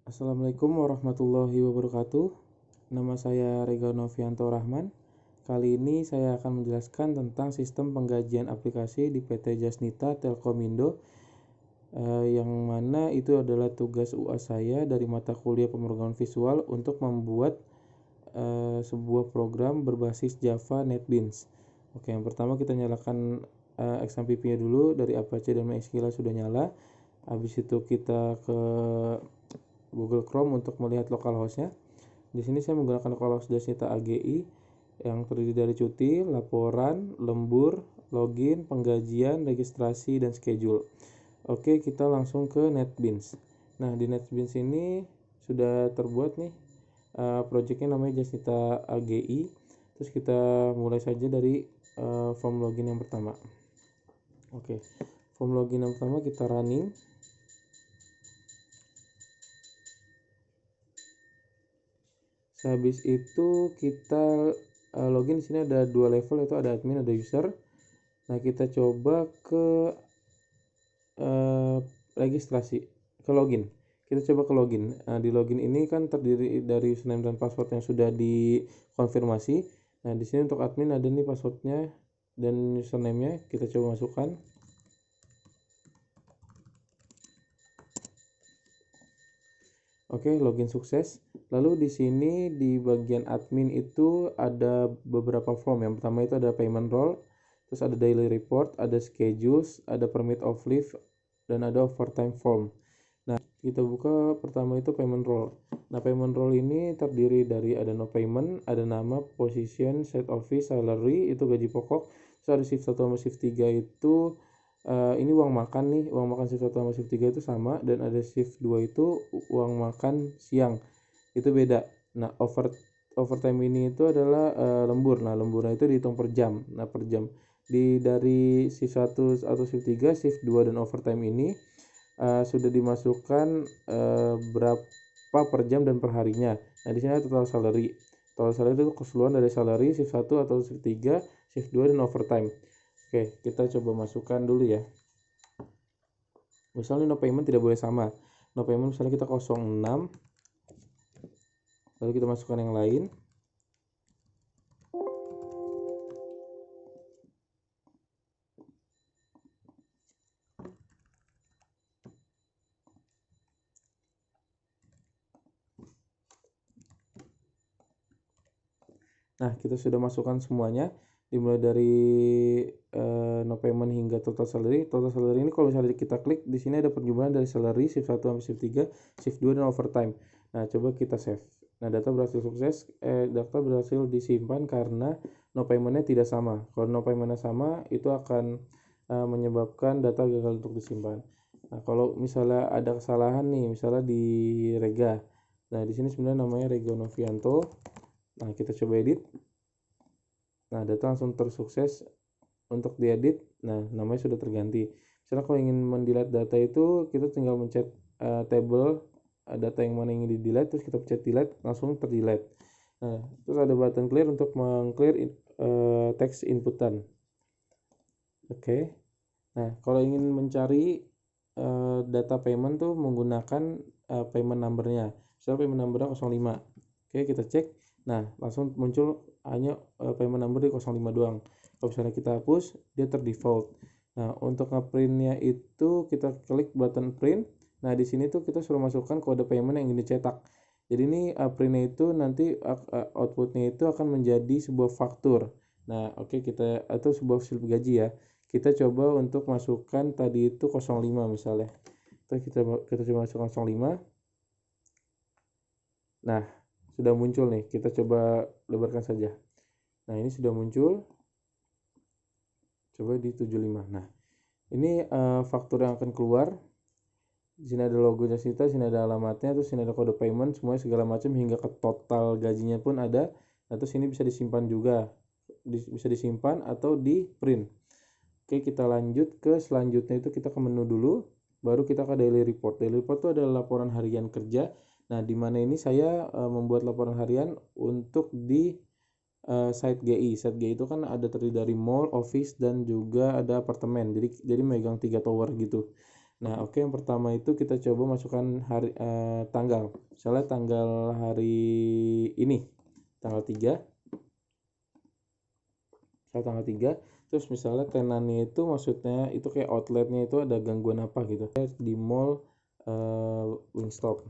Assalamualaikum warahmatullahi wabarakatuh. Nama saya Rega Novianto Rahman. Kali ini saya akan menjelaskan tentang sistem penggajian aplikasi di PT Jasnita Telkomindo, yang mana itu adalah tugas UAS saya dari mata kuliah pemrograman visual untuk membuat sebuah program berbasis Java NetBeans. Oke, yang pertama kita nyalakan XAMPP-nya dulu. Dari Apache dan MySQL sudah nyala. Habis itu kita ke Google Chrome untuk melihat localhost-nya. Di sini saya menggunakan localhost Jasnita AGI yang terdiri dari cuti, laporan, lembur, login, penggajian, registrasi, dan schedule. Oke, kita langsung ke NetBeans. Nah, di NetBeans ini sudah terbuat nih projectnya, namanya Jasnita AGI. Terus kita mulai saja dari form login yang pertama. Oke, form login yang pertama kita running. Habis itu kita login. Di sini ada dua level, yaitu ada admin, ada user. Nah, kita coba ke registrasi, ke login. Kita coba ke login. Nah, di login ini kan terdiri dari username dan password yang sudah dikonfirmasi. Nah, di sini untuk admin ada nih passwordnya dan username-nya. Kita coba masukkan. Oke, login sukses. Lalu di sini di bagian admin itu ada beberapa form. Yang pertama itu ada payment role, terus ada daily report, ada schedules, ada permit of leave, dan ada overtime form. Nah, kita buka pertama itu payment role. Nah, payment role ini terdiri dari ada no payment, ada nama, position, set office, salary, itu gaji pokok. Terus ada shift 1 sama shift 3 itu ini uang makan nih. Uang makan shift 1 sama shift 3 itu sama, dan ada shift 2 itu uang makan siang, itu beda. Nah, overtime ini itu adalah lembur. Nah, lemburnya itu dihitung per jam. Nah, per jam dari shift 1 atau shift 3, shift 2 dan overtime ini sudah dimasukkan berapa per jam dan per harinya. Nah, di sini ada total salary. Total salary itu keseluruhan dari salary shift 1 atau shift 3, shift 2 dan overtime. Oke, kita coba masukkan dulu ya. Misalnya no payment tidak boleh sama. No payment misalnya kita 06. Lalu kita masukkan yang lain. Nah, kita sudah masukkan semuanya, dimulai dari no payment hingga total salary. Total salary ini kalau misalnya kita klik, di sini ada perjumlahan dari salary shift 1 sampai shift 3, shift 2 dan overtime. Nah, coba kita save. Nah, data berhasil data berhasil disimpan karena no payment-nya tidak sama. Kalau no payment-nya sama, itu akan menyebabkan data gagal untuk disimpan. Nah, kalau misalnya ada kesalahan nih, misalnya di Rega. Nah, di sini sebenarnya namanya Rega Novianto. Nah, kita coba edit. Nah, data langsung tersukses untuk diedit. Nah, namanya sudah terganti. Misalnya kalau ingin mendelete data itu, kita tinggal mencet table data yang mana yang ingin di delete, terus kita pencet delete, langsung terdelete. Nah, terus ada button clear untuk meng-clear teks inputan. Oke. Nah, kalau ingin mencari data payment tuh menggunakan payment number-nya. Misalnya payment number-nya 05. Oke, kita cek. Nah, langsung muncul hanya payment number di 05 doang. Kalau misalnya kita hapus, dia terdefault. Nah, untuk ngeprintnya itu kita klik button print. Nah, di sini tuh kita suruh masukkan kode payment yang ingin dicetak. Jadi ini printnya itu nanti outputnya itu akan menjadi sebuah faktur. Nah, oke, kita atau sebuah slip gaji ya. Kita coba untuk masukkan tadi itu 05 misalnya. Terus kita coba masukkan 05. Nah, sudah muncul nih. Kita coba lebarkan saja. Nah, ini sudah muncul. Coba di 75. Nah, ini faktur yang akan keluar. Di sini ada logonya Jasnita, di sini ada alamatnya, terus sini ada kode payment, semuanya segala macam hingga ke total gajinya pun ada. Nah, terus ini bisa disimpan juga. Bisa disimpan atau di print. Oke, kita lanjut ke selanjutnya, itu kita ke menu dulu, baru kita ke daily report. Daily report itu adalah laporan harian kerja. Nah, di mana ini saya membuat laporan harian untuk di site GI. Site GI itu kan ada terdiri dari mall, office, dan juga ada apartemen. Jadi megang 3 tower gitu. Nah, oke, yang pertama itu kita coba masukkan hari tanggal. Misalnya tanggal hari ini, tanggal 3. Misalnya tanggal 3, terus misalnya tenannya itu maksudnya itu kayak outletnya itu ada gangguan apa gitu. Di mall Wingstop.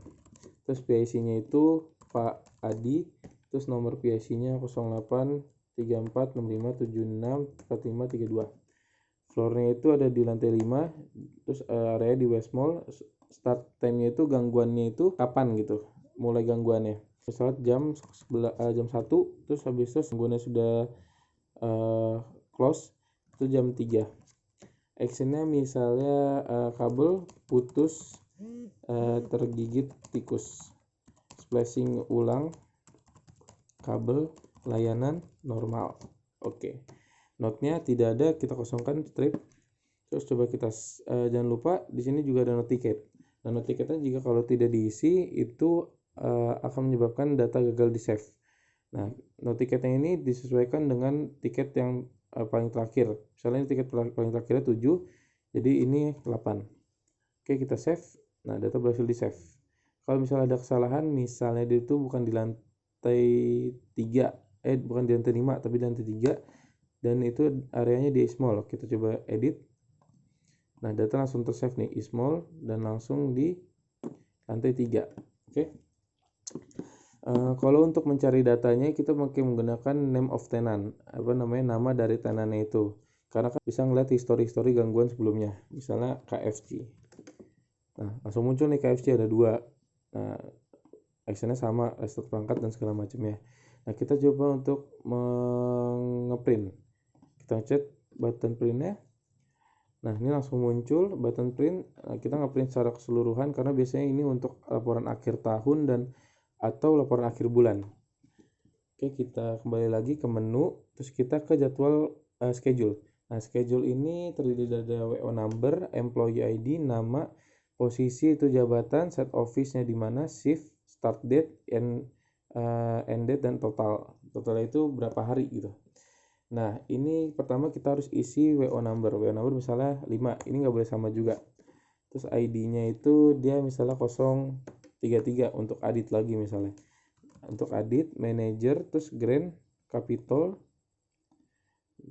Terus PIC-nya itu Pak Adi, terus nomor PIC-nya 08 34 65 76 45 32. Floornya itu ada di lantai 5, terus area di West Mall. Start time-nya itu gangguannya itu kapan gitu, mulai gangguannya. Misalnya jam 1, terus habis itu gangguannya sudah close, itu jam 3. Actionnya misalnya kabel putus, tergigit tikus, splashing ulang, kabel, layanan normal. Oke. Note-nya tidak ada, kita kosongkan strip. Terus coba kita jangan lupa di sini juga ada note ticket. Nah, note ticketnya jika kalau tidak diisi itu akan menyebabkan data gagal di save. Nah, note ticketnya ini disesuaikan dengan tiket yang paling terakhir. Misalnya ini tiket paling terakhirnya 7, jadi ini 8. Oke, kita save. Nah, data berhasil di save. Kalau misalnya ada kesalahan, misalnya dia itu bukan di lantai 3, bukan di lantai 5 tapi di lantai 3, dan itu areanya di small. Kita coba edit. Nah, data langsung tersave nih, small, dan langsung di lantai 3. Oke. Kalau untuk mencari datanya kita menggunakan name of tenant, nama dari tenannya itu, karena kan bisa ngeliat history gangguan sebelumnya, misalnya KFC. Nah, langsung muncul nih KFC ada 2. Nah, actionnya sama, restart perangkat dan segala macamnya. Nah, kita coba untuk ngeprint. Kita cek button printnya. Nah, ini langsung muncul button print. Nah, kita ngeprint secara keseluruhan karena biasanya ini untuk laporan akhir tahun dan atau laporan akhir bulan. Oke, kita kembali lagi ke menu, terus kita ke jadwal schedule. Nah, schedule ini terdiri dari WO number, employee ID, nama, posisi itu jabatan, set office-nya di mana, shift, start date, end date, dan total. Totalnya itu berapa hari gitu. Nah, ini pertama kita harus isi WO number. WO number misalnya 5, ini nggak boleh sama juga. Terus ID-nya itu dia misalnya 033 untuk audit lagi misalnya. Untuk audit, manager, terus grand, capital,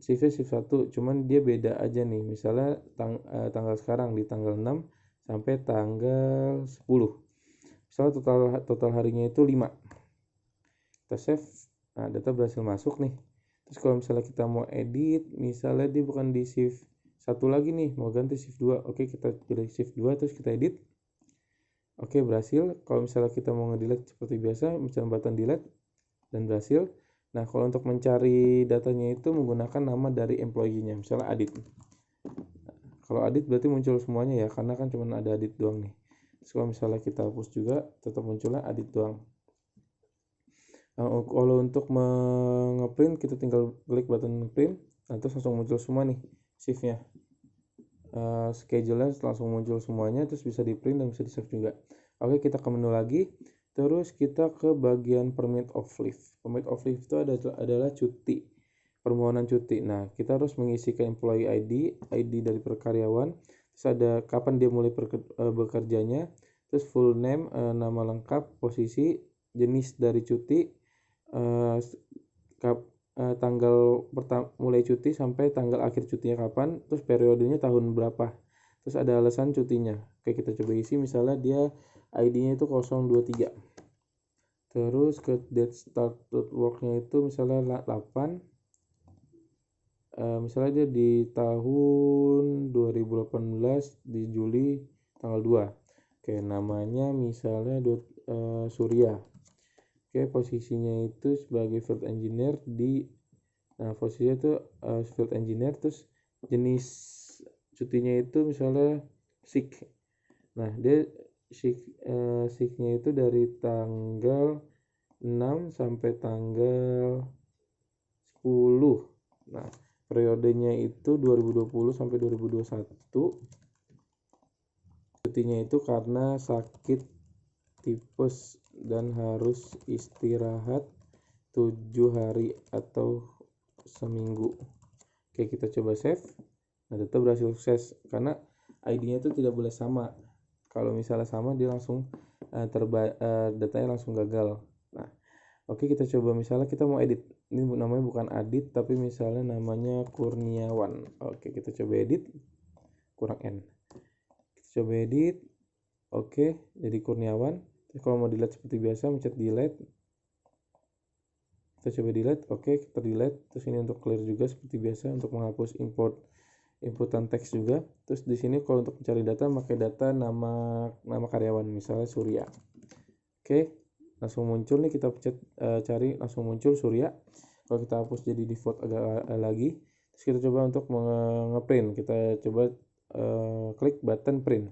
shift 1, cuman dia beda aja nih. Misalnya tanggal sekarang di tanggal 6 sampai tanggal 10. Misalnya total harinya itu 5. Kita save. Nah, data berhasil masuk nih. Terus kalau misalnya kita mau edit, misalnya dia bukan di shift 1 lagi nih, mau ganti shift 2. Oke, kita pilih shift 2 terus kita edit. Oke, berhasil. Kalau misalnya kita mau nge-delete seperti biasa, misalnya button delete dan berhasil. Nah, kalau untuk mencari datanya itu menggunakan nama dari employee-nya, misalnya Adit. Kalau Adit berarti muncul semuanya ya, karena kan cuma ada Adit doang nih. Terus kalau misalnya kita hapus juga, tetap munculnya Adit doang. Kalau untuk ngeprint kita tinggal klik button print, nah terus langsung muncul semua nih shiftnya, schedule-nya langsung muncul semuanya, terus bisa di print dan bisa di save juga. Oke, kita ke menu lagi, terus kita ke bagian permit of leave. Permit of leave itu adalah cuti, permohonan cuti. Nah, kita harus mengisi ke employee ID dari perkaryawan, terus ada kapan dia mulai bekerjanya, terus full name, nama lengkap, posisi, jenis dari cuti, tanggal mulai cuti sampai tanggal akhir cutinya kapan, terus periodenya tahun berapa, terus ada alasan cutinya. Oke, kita coba isi, misalnya dia ID-nya itu 023, terus ke date start work-nya itu misalnya 8, misalnya dia di tahun 2018 di Juli tanggal 2. Oke, namanya misalnya Surya. Oke, posisinya itu sebagai field engineer posisinya itu field engineer, terus jenis cutinya itu misalnya sick. Nah, dia sicknya itu dari tanggal 6 sampai tanggal 10. Nah, periodenya itu 2020 sampai 2021. Cutinya itu karena sakit tipes dan harus istirahat 7 hari atau seminggu. Oke, kita coba save. Nah, data berhasil sukses karena ID-nya itu tidak boleh sama. Kalau misalnya sama dia langsung datanya langsung gagal. Nah, oke, kita coba misalnya kita mau edit. Ini namanya bukan edit tapi misalnya namanya Kurniawan. Oke, kita coba edit, kurang N. Kita coba edit. Oke, jadi Kurniawan. Terus kalau mau delete seperti biasa mencet delete. Kita coba delete. Oke, kita delete. Terus ini untuk clear juga seperti biasa untuk menghapus inputan teks juga. Terus di sini kalau untuk mencari data pakai data nama karyawan, misalnya Surya. Oke, langsung muncul nih, kita pencet cari, langsung muncul Surya. Kalau kita hapus jadi default agak lagi. Terus kita coba untuk ngeprint, kita coba klik button print.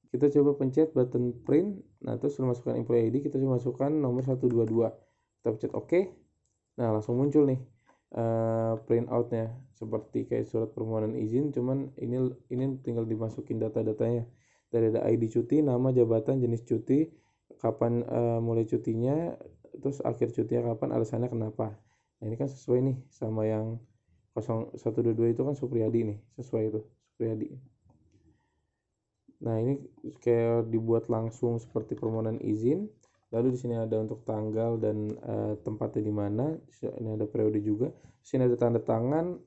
Kita coba pencet button print. Nah, terus masukkan employee ID, kita coba masukkan nomor 122. Kita pencet OK. Nah, langsung muncul nih print outnya seperti kayak surat permohonan izin, cuman ini tinggal dimasukin data-datanya. Dari ada ID cuti, nama, jabatan, jenis cuti, kapan mulai cutinya, terus akhir cutinya kapan, alasannya kenapa. Nah, ini kan sesuai nih sama yang 0122 itu kan Supriyadi nih, sesuai itu Supriyadi. Nah, ini kayak dibuat langsung seperti permohonan izin. Lalu di sini ada untuk tanggal dan tempatnya di mana. Ini ada periode juga. Di sini ada tanda tangan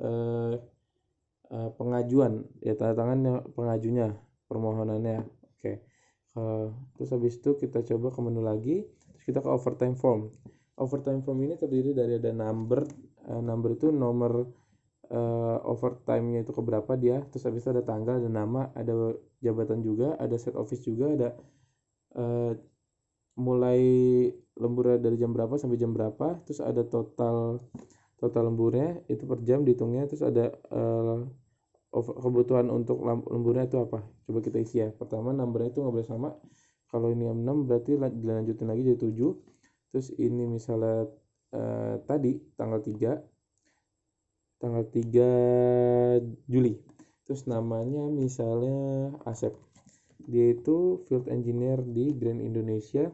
pengajuan, ya tanda tangannya pengajunya, permohonannya. Oke. Terus habis itu kita coba ke menu lagi. Terus kita ke overtime form. Overtime form ini terdiri dari ada number. Number itu nomor overtime-nya itu keberapa dia. Terus habis itu ada tanggal, ada nama, ada jabatan juga, ada set office juga, ada mulai lembur dari jam berapa sampai jam berapa, terus ada total lemburnya itu per jam dihitungnya, terus ada kebutuhan untuk lemburnya itu apa, coba kita isi ya. Pertama, numbernya itu nggak boleh sama, kalau ini 6 berarti dilanjutin lagi jadi 7. Terus ini misalnya tadi tanggal 3 Juli, terus namanya misalnya Asep, dia itu field engineer di Grand Indonesia.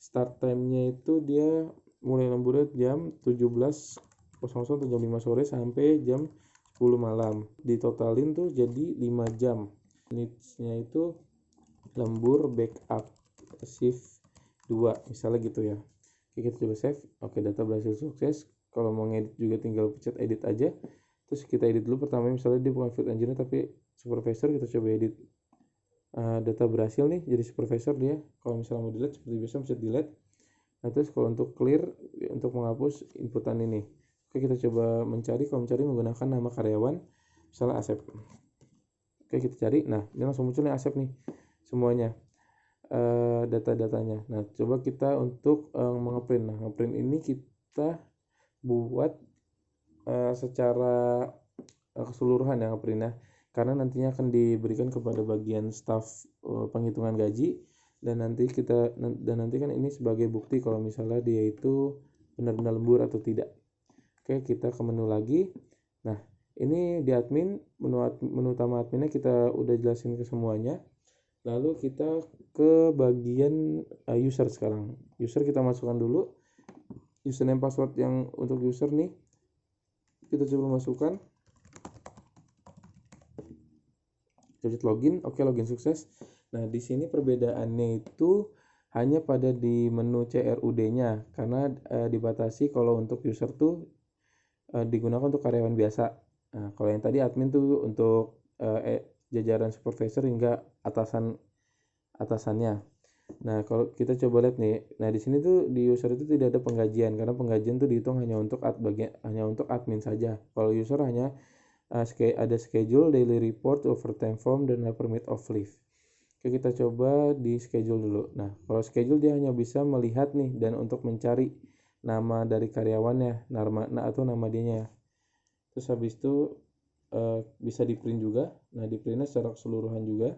Start time-nya itu dia mulai lemburnya jam 17.00 atau jam 5 sore sampai jam 10 malam. Ditotalin tuh jadi 5 jam. Needs-nya itu lembur backup shift 2 misalnya gitu ya. Oke, kita coba save. Oke, data berhasil sukses. Kalau mau ngedit juga tinggal pencet edit aja. Terus kita edit dulu. Pertama misalnya dia bukan field engineer tapi supervisor, kita coba edit. Data berhasil nih jadi supervisor dia. Kalau misalnya mau delete seperti biasa pencet delete. Nah, terus kalau untuk clear, untuk menghapus inputan ini. Oke, kita coba mencari. Kalau mencari menggunakan nama karyawan, misalnya Asep. Oke, kita cari. Nah, ini langsung muncul nih Asep nih semuanya, data-datanya. Nah, coba kita untuk ngeprint. Nah, ngeprint ini kita buat secara keseluruhan ya ngeprintnya, karena nantinya akan diberikan kepada bagian staff penghitungan gaji, dan nanti kan ini sebagai bukti kalau misalnya dia itu benar-benar lembur atau tidak. Oke, kita ke menu lagi. Nah, ini di admin, menu utama adminnya kita udah jelasin ke semuanya. Lalu kita ke bagian user sekarang. User kita masukkan dulu username password yang untuk user nih. Kita coba masukkan. Lanjut login. Oke, login sukses. Nah, di sini perbedaannya itu hanya pada di menu CRUD-nya, karena dibatasi kalau untuk user tuh digunakan untuk karyawan biasa. Nah, kalau yang tadi admin tuh untuk jajaran supervisor hingga atasannya. Nah, kalau kita coba lihat nih, nah di sini tuh di user itu tidak ada penggajian, karena penggajian tuh dihitung hanya untuk admin saja. Kalau user hanya ada schedule, daily report, overtime form, dan permit of leave. Oke, kita coba di schedule dulu. Nah, kalau schedule dia hanya bisa melihat nih dan untuk mencari nama dari karyawannya, atau nama dianya. Terus habis itu bisa di print juga. Nah, di printnya secara keseluruhan juga.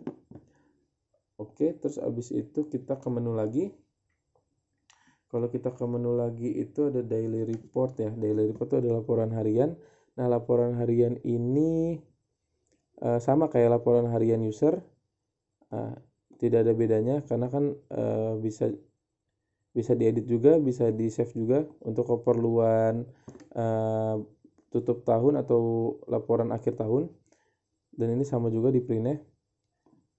Oke, terus habis itu kita ke menu lagi. Kalau kita ke menu lagi itu ada daily report ya. Daily report itu adalah laporan harian. Nah, laporan harian ini sama kayak laporan harian user. Tidak ada bedanya karena kan bisa diedit juga, bisa di save juga untuk keperluan tutup tahun atau laporan akhir tahun. Dan ini sama juga di printnya.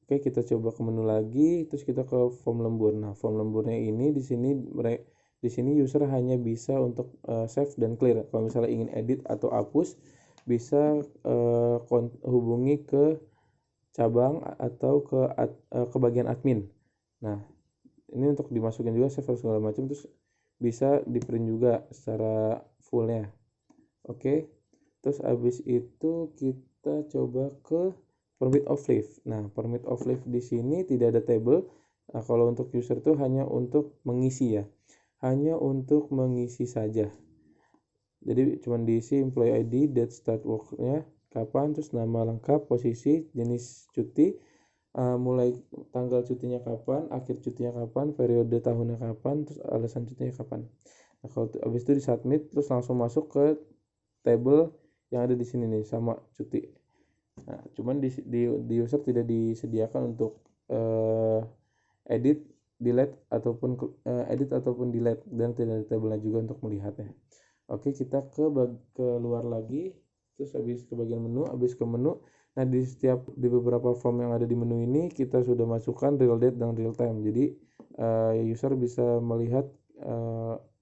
Oke, kita coba ke menu lagi, terus kita ke form lembur. Nah, form lemburnya ini di sini user hanya bisa untuk save dan clear. Kalau misalnya ingin edit atau hapus, bisa hubungi ke cabang atau ke bagian admin. Nah, ini untuk dimasukin juga save segala macam, terus bisa di print juga secara fullnya. Oke, terus habis itu kita coba ke permit of leave. Nah, permit of leave di sini tidak ada table. Nah, kalau untuk user itu hanya untuk mengisi ya, hanya untuk mengisi saja. Jadi cuma diisi employee ID, date start work-nya, kapan, terus nama lengkap, posisi, jenis cuti, mulai tanggal cutinya kapan, akhir cutinya kapan, periode tahunnya kapan, terus alasan cutinya kapan. Nah, kalau habis itu disubmit, terus langsung masuk ke table yang ada di sini nih sama cuti. Nah, cuman di user tidak disediakan untuk edit, delete ataupun delete, dan tidak ada tabelnya juga untuk melihatnya. Oke, kita keluar lagi, terus habis ke bagian menu, habis ke menu. Nah, di beberapa form yang ada di menu ini kita sudah masukkan real date dan real time. Jadi user bisa melihat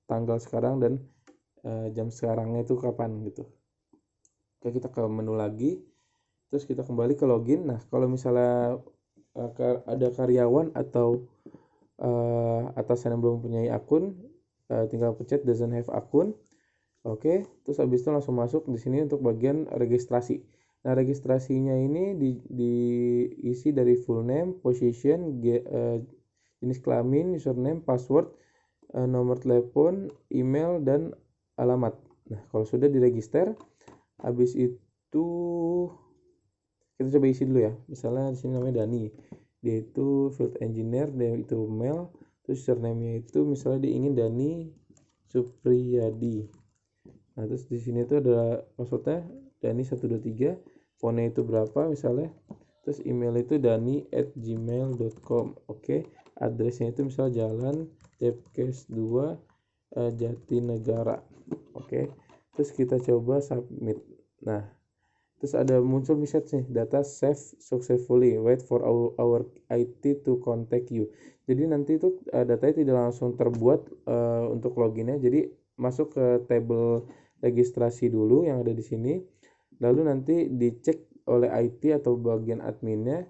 tanggal sekarang dan jam sekarangnya itu kapan gitu. Oke, kita ke menu lagi, terus kita kembali ke login. Nah, kalau misalnya ada karyawan atau atasan yang belum mempunyai akun, tinggal pencet doesn't have akun. Oke, terus habis itu langsung masuk di sini untuk bagian registrasi. Nah, registrasinya ini diisi dari full name, position, jenis kelamin, username, password, nomor telepon, email, dan alamat. Nah, kalau sudah diregister, habis itu kita coba isi dulu ya. Misalnya di sini namanya Dani, dia itu field engineer, dia itu male, terus username-nya itu misalnya dia ingin Dani Supriyadi. Nah, terus di sini tuh ada passwordnya Dani 123, phone-nya itu berapa misalnya, terus email itu dani@gmail.com. Oke, addressnya itu misalnya Jalan Depkes 2 Jatinegara. Oke, terus kita coba submit. Nah, terus ada muncul message nih, data save successfully, wait for our IT to contact you. Jadi nanti itu datanya tidak langsung terbuat untuk loginnya, jadi masuk ke table registrasi dulu yang ada di sini, lalu nanti dicek oleh IT atau bagian adminnya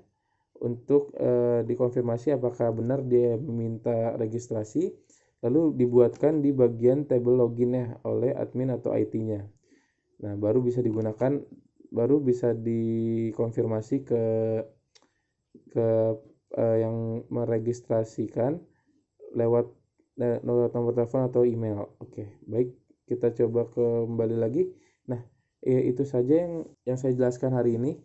untuk dikonfirmasi apakah benar dia meminta registrasi, lalu dibuatkan di bagian table loginnya oleh admin atau IT-nya. Nah, baru bisa dikonfirmasi ke yang meregistrasikan lewat nomor telepon atau email. Oke, baik, kita coba kembali lagi. Nah, itu saja yang saya jelaskan hari ini,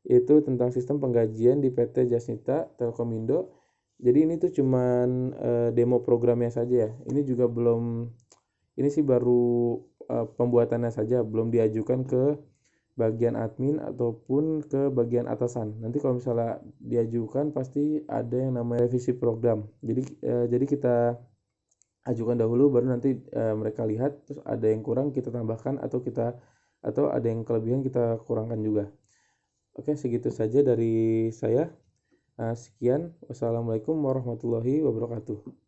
yaitu tentang sistem penggajian di PT Jasnita Telkomindo. Jadi ini tuh cuman demo programnya saja ya. Ini juga ini sih baru pembuatannya saja, belum diajukan ke bagian admin ataupun ke bagian atasan. Nanti kalau misalnya diajukan pasti ada yang namanya revisi program. Jadi kita ajukan dahulu, baru nanti mereka lihat, terus ada yang kurang kita tambahkan atau ada yang kelebihan kita kurangkan juga. Oke, segitu saja dari saya. Sekian, wassalamualaikum warahmatullahi wabarakatuh.